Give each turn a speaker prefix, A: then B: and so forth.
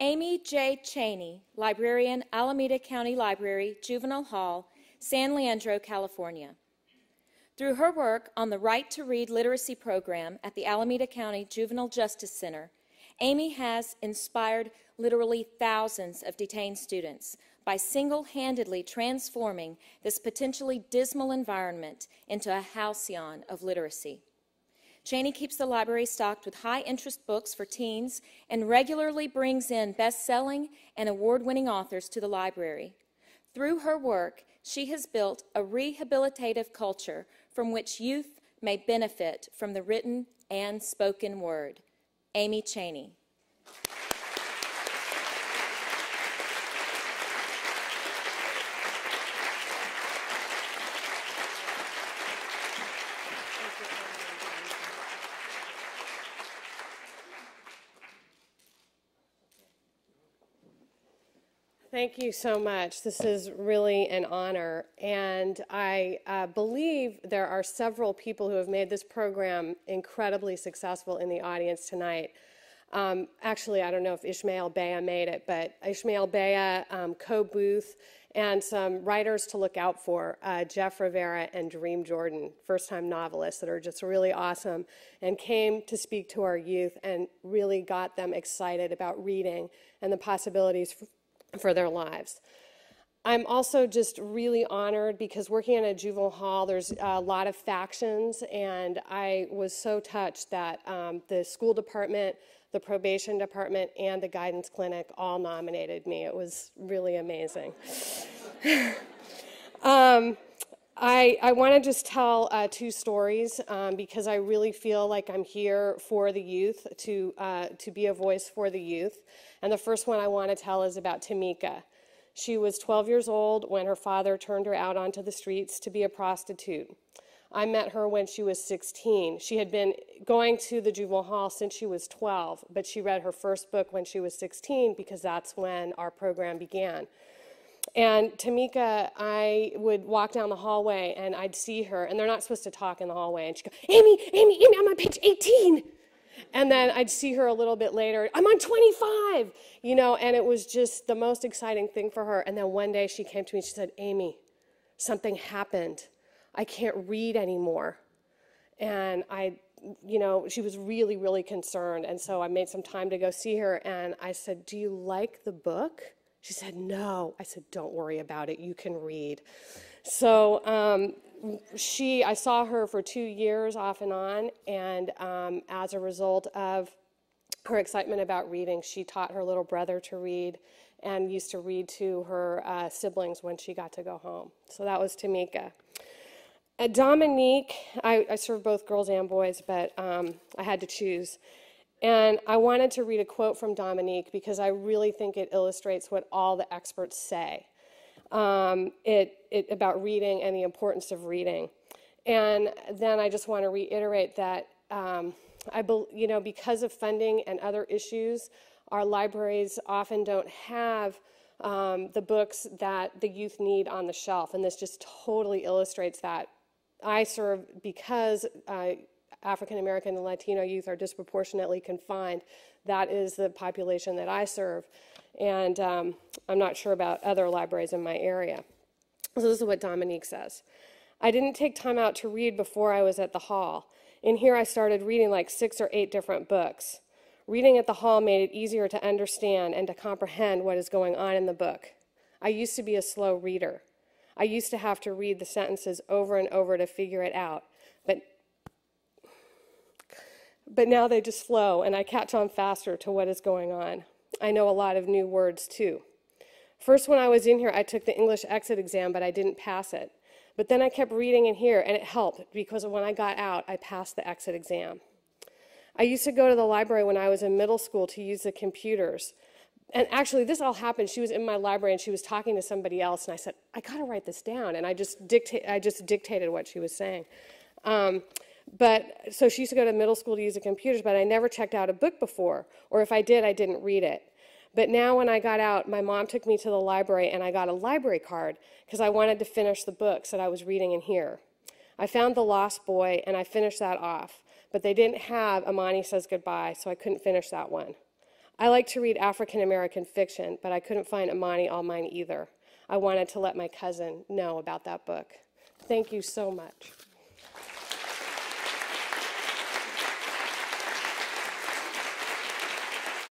A: Amy J. Cheney, librarian, Alameda County Library, Juvenile Hall, San Leandro, California. Through her work on the Right to Read literacy program at the Alameda County Juvenile Justice Center, Amy has inspired literally thousands of detained students by single-handedly transforming this potentially dismal environment into a halcyon of literacy. Cheney keeps the library stocked with high-interest books for teens and regularly brings in best-selling and award-winning authors to the library. Through her work, she has built a rehabilitative culture from which youth may benefit from the written and spoken word. Amy Cheney.
B: Thank you so much. This is really an honor, and I believe there are several people who have made this program incredibly successful in the audience tonight. Actually, I don't know if Ishmael Bea made it, but Ishmael Bea, Co Booth, and some writers to look out for, Jeff Rivera and Dream Jordan, first-time novelists that are just really awesome, and came to speak to our youth and really got them excited about reading and the possibilities for their lives. I'm also just really honored because working in a juvenile hall, there's a lot of factions, and I was so touched that the school department, the probation department, and the guidance clinic all nominated me. It was really amazing. I want to just tell two stories because I really feel like I'm here for the youth, to be a voice for the youth. And the first one I want to tell is about Tamika. She was 12 years old when her father turned her out onto the streets to be a prostitute. I met her when she was 16. She had been going to the juvenile hall since she was 12, but she read her first book when she was 16 because that's when our program began. And Tamika, I would walk down the hallway and I'd see her, and they're not supposed to talk in the hallway, and she'd go, Amy, I'm on page 18. And then I'd see her a little bit later, I'm on 25, and it was just the most exciting thing for her. And then one day she came to me and she said, Amy, something happened. I can't read anymore. And she was really, really concerned. And so I made some time to go see her, and I said, do you like the book? She said, no. I said, don't worry about it. You can read. So I saw her for 2 years off and on, and as a result of her excitement about reading, she taught her little brother to read and used to read to her siblings when she got to go home. So that was Tamika. Dominique, I served both girls and boys, but I had to choose. And I wanted to read a quote from Dominique because I really think it illustrates what all the experts say about reading and the importance of reading. And then I just want to reiterate that because of funding and other issues, our libraries often don't have the books that the youth need on the shelf, and this just totally illustrates that. I serve because African American and Latino youth are disproportionately confined. That is the population that I serve, and I'm not sure about other libraries in my area. So this is what Dominique says. I didn't take time out to read before I was at the hall. In here I started reading like 6 or 8 different books. Reading at the hall made it easier to understand and to comprehend what is going on in the book. I used to be a slow reader. I used to have to read the sentences over and over to figure it out, but now they just flow, and I catch on faster to what is going on. I know a lot of new words, too. First, when I was in here, I took the English exit exam, but I didn't pass it. But then I kept reading in here, and it helped, because when I got out, I passed the exit exam. I used to go to the library when I was in middle school to use the computers. And actually, this all happened. She was in my library, and she was talking to somebody else, and I said, I got to write this down. And I just dictated what she was saying. So she used to go to middle school to use the computers, but I never checked out a book before, or if I did, I didn't read it. But now when I got out, my mom took me to the library, and I got a library card because I wanted to finish the books that I was reading in here. I found The Lost Boy, and I finished that off, but they didn't have Amani Says Goodbye, so I couldn't finish that one. I like to read African American fiction, but I couldn't find Amani All Mine either. I wanted to let my cousin know about that book. Thank you so much.